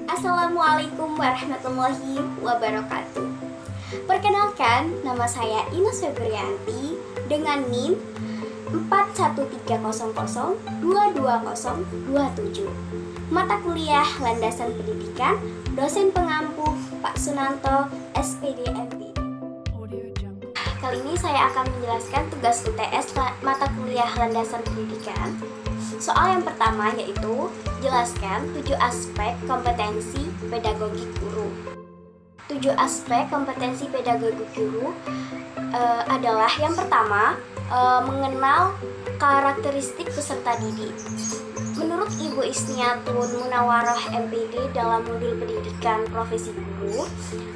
Assalamualaikum warahmatullahi wabarakatuh. Perkenalkan, nama saya Ines Febrianti dengan NIM 4130022027. Mata kuliah Landasan Pendidikan, dosen pengampu Pak Sunanto, SPD MPD. Kali ini saya akan menjelaskan tugas UTS mata kuliah Landasan Pendidikan. Soal yang pertama yaitu jelaskan 7 aspek kompetensi pedagogik guru. 7 aspek kompetensi pedagogik guru adalah yang pertama, mengenal karakteristik peserta didik. Menurut Ibu Isniatun Munawaroh MPD dalam modul pendidikan profesi guru,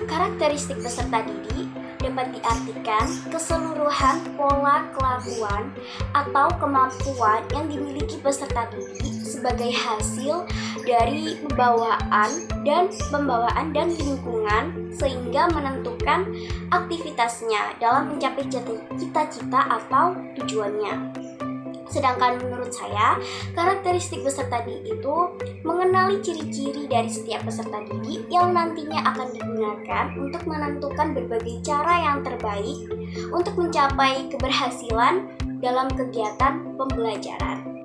karakteristik peserta didik dapat diartikan keseluruhan pola kelakuan atau kemampuan yang dimiliki peserta didik sebagai hasil dari pembawaan dan lingkungan sehingga menentukan aktivitasnya dalam mencapai cita-cita atau tujuannya. Sedangkan menurut saya, karakteristik peserta didik itu mengenali ciri-ciri dari setiap peserta didik yang nantinya akan digunakan untuk menentukan berbagai cara yang terbaik untuk mencapai keberhasilan dalam kegiatan pembelajaran.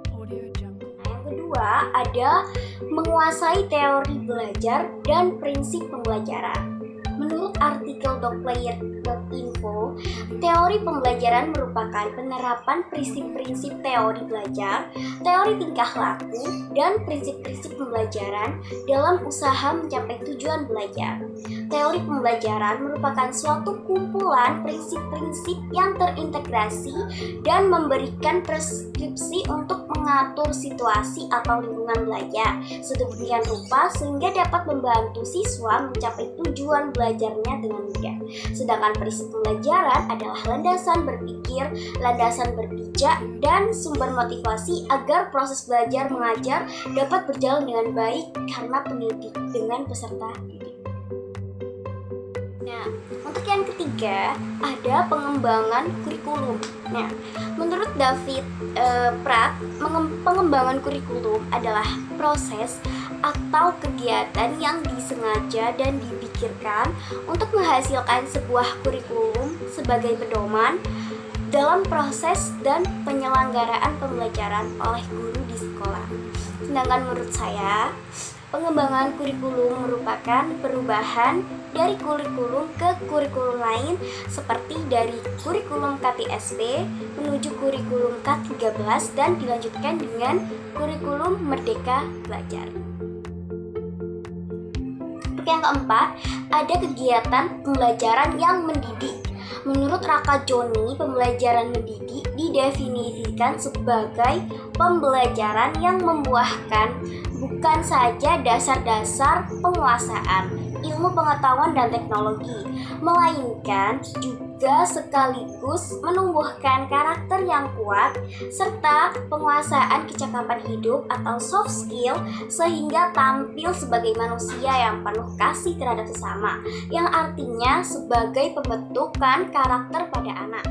Yang kedua, ada menguasai teori belajar dan prinsip pembelajaran. Menurut artikel docplayer.info, teori pembelajaran merupakan penerapan prinsip-prinsip teori belajar, teori tingkah laku, dan prinsip-prinsip pembelajaran dalam usaha mencapai tujuan belajar. Teori pembelajaran merupakan suatu kumpulan prinsip-prinsip yang terintegrasi dan memberikan preskripsi untuk mengatur situasi atau lingkungan belajar sedemikian rupa sehingga dapat membantu siswa mencapai tujuan belajarnya dengan mudah. Sedangkan prinsip pembelajaran adalah landasan berpikir, landasan berpijak, dan sumber motivasi agar proses belajar mengajar dapat berjalan dengan baik karena pendidik dengan peserta didik. Nah, untuk yang ketiga ada pengembangan kurikulum. Nah, menurut David Pratt, pengembangan kurikulum adalah proses atau kegiatan yang disengaja dan dipikirkan untuk menghasilkan sebuah kurikulum sebagai pedoman dalam proses dan penyelenggaraan pembelajaran oleh guru di sekolah. Sedangkan menurut saya, pengembangan kurikulum merupakan perubahan dari kurikulum ke kurikulum lain seperti dari kurikulum KTSP menuju kurikulum K13 dan dilanjutkan dengan kurikulum Merdeka Belajar. Yang keempat, ada kegiatan pembelajaran yang mendidik. Menurut Raka Joni, pembelajaran mendidik didefinisikan sebagai pembelajaran yang membuahkan bukan saja dasar-dasar penguasaan ilmu pengetahuan dan teknologi, melainkan juga sekaligus menumbuhkan karakter yang kuat serta penguasaan kecakapan hidup atau soft skill sehingga tampil sebagai manusia yang penuh kasih terhadap sesama, yang artinya sebagai pembentukan karakter pada anak.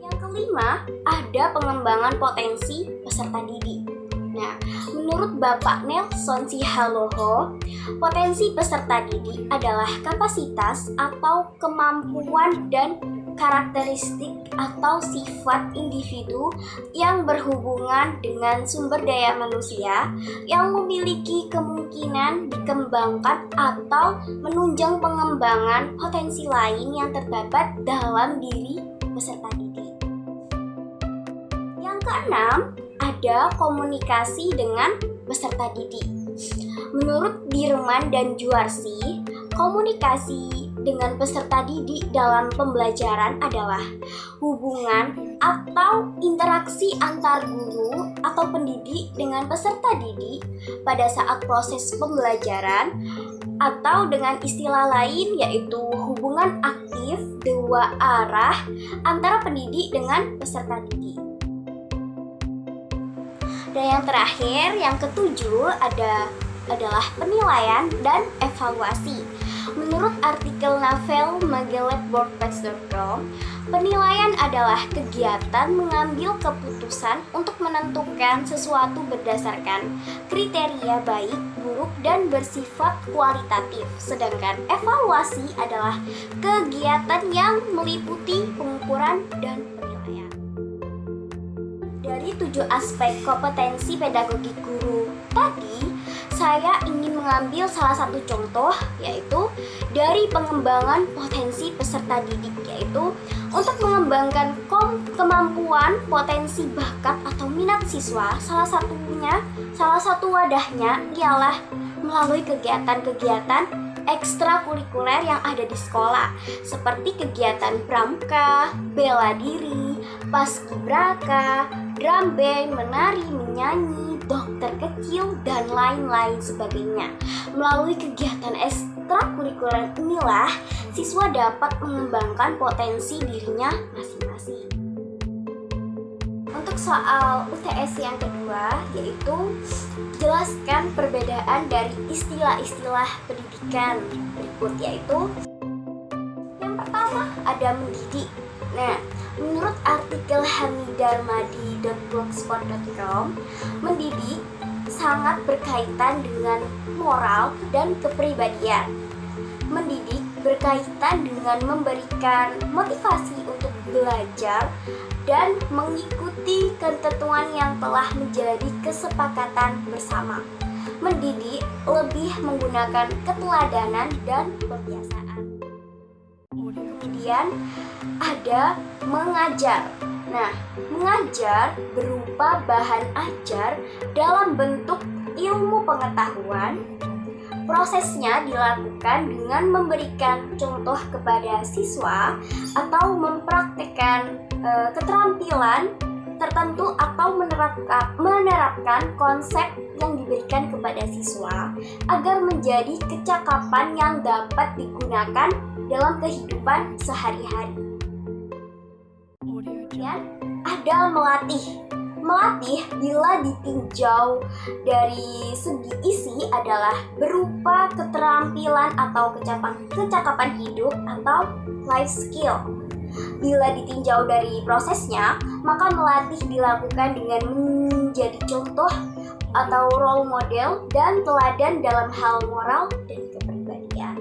Yang kelima, ada pengembangan potensi peserta didik. Nah, menurut Bapak Nelson Sihaloho, potensi peserta didik adalah kapasitas atau kemampuan dan karakteristik atau sifat individu yang berhubungan dengan sumber daya manusia yang memiliki kemungkinan dikembangkan atau menunjang pengembangan potensi lain yang terdapat dalam diri peserta didik. Yang keenam, ada komunikasi dengan peserta didik. Menurut Dirman dan Juarsi, komunikasi dengan peserta didik dalam pembelajaran adalah hubungan atau interaksi antar guru atau pendidik dengan peserta didik pada saat proses pembelajaran, atau dengan istilah lain yaitu hubungan aktif dua arah antara pendidik dengan peserta didik. Dan yang terakhir, yang ketujuh adalah penilaian dan evaluasi. Menurut artikel novel mageletboardpage.com, Penilaian adalah kegiatan mengambil keputusan untuk menentukan sesuatu berdasarkan kriteria baik, buruk, dan bersifat kualitatif. Sedangkan evaluasi adalah kegiatan yang meliputi pengukuran dan penilaian. Dari 7 aspek kompetensi pedagogik guru tadi, saya ingin mengambil salah satu contoh, yaitu dari pengembangan potensi peserta didik, yaitu untuk mengembangkan kemampuan, potensi, bakat, atau minat siswa. Salah satu wadahnya ialah melalui kegiatan-kegiatan ekstrakurikuler yang ada di sekolah, seperti kegiatan pramuka, bela diri, paskibraka, drum band, menari, menyanyi, dokter kecil, dan lain-lain sebagainya. Melalui kegiatan ekstrakurikuler inilah siswa dapat mengembangkan potensi dirinya masing-masing. Untuk soal UTS yang kedua, yaitu jelaskan perbedaan dari istilah-istilah pendidikan berikut, yaitu yang pertama ada mendidik. Nah, menurut artikel hamidarmadi.blogspot.com, mendidik sangat berkaitan dengan moral dan kepribadian. Mendidik berkaitan dengan memberikan motivasi untuk belajar dan mengikuti ketentuan yang telah menjadi kesepakatan bersama. Mendidik lebih menggunakan keteladanan dan kebiasaan. Kemudian ada mengajar. Nah, mengajar berupa bahan ajar dalam bentuk ilmu pengetahuan. Prosesnya dilakukan dengan memberikan contoh kepada siswa atau mempraktikkan keterampilan tertentu atau menerapkan konsep yang diberikan kepada siswa agar menjadi kecakapan yang dapat digunakan dalam kehidupan sehari-hari. Kemudian ada melatih. Melatih bila ditinjau dari segi isi adalah berupa keterampilan atau kecakapan hidup atau life skill. Bila ditinjau dari prosesnya, maka melatih dilakukan dengan menjadi contoh atau role model dan teladan dalam hal moral dan kepribadian.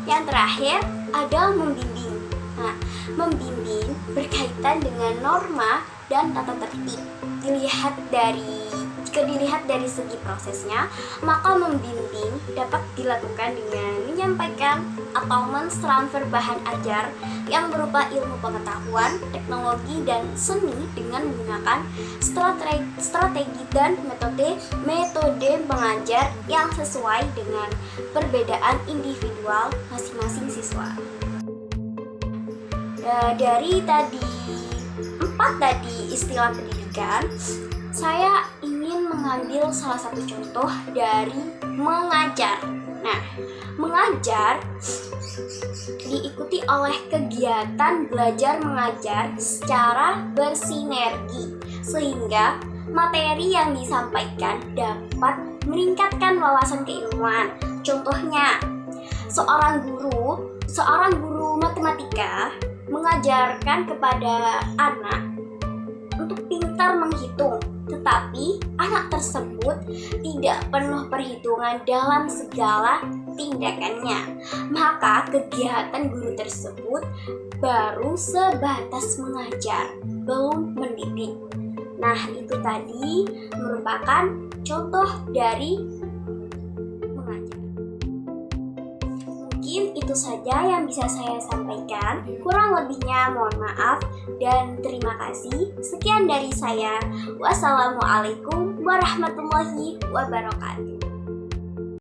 Yang terakhir ada membimbing. Nah, membimbing berkaitan dengan norma dan tata tertib. Jika dilihat dari segi prosesnya, maka membimbing dapat dilakukan dengan menyampaikan atau mentransfer bahan ajar yang berupa ilmu pengetahuan, teknologi, dan seni dengan menggunakan strategi dan metode mengajar yang sesuai dengan perbedaan individual masing-masing siswa. Dari empat istilah pendidikan, saya ingin mengambil salah satu contoh dari mengajar. Nah, mengajar diikuti oleh kegiatan belajar mengajar secara bersinergi, sehingga materi yang disampaikan dapat meningkatkan wawasan keilmuan. Contohnya, seorang guru matematika mengajarkan kepada anak untuk pintar menghitung, tetapi anak tersebut tidak penuh perhitungan dalam segala tindakannya. Maka kegiatan guru tersebut baru sebatas mengajar, belum mendidik. Nah, itu tadi merupakan contoh dari mengajar. Mungkin itu saja yang bisa saya sampaikan. Kurang lebihnya mohon maaf dan terima kasih. Sekian dari saya. Wassalamualaikum warahmatullahi wabarakatuh.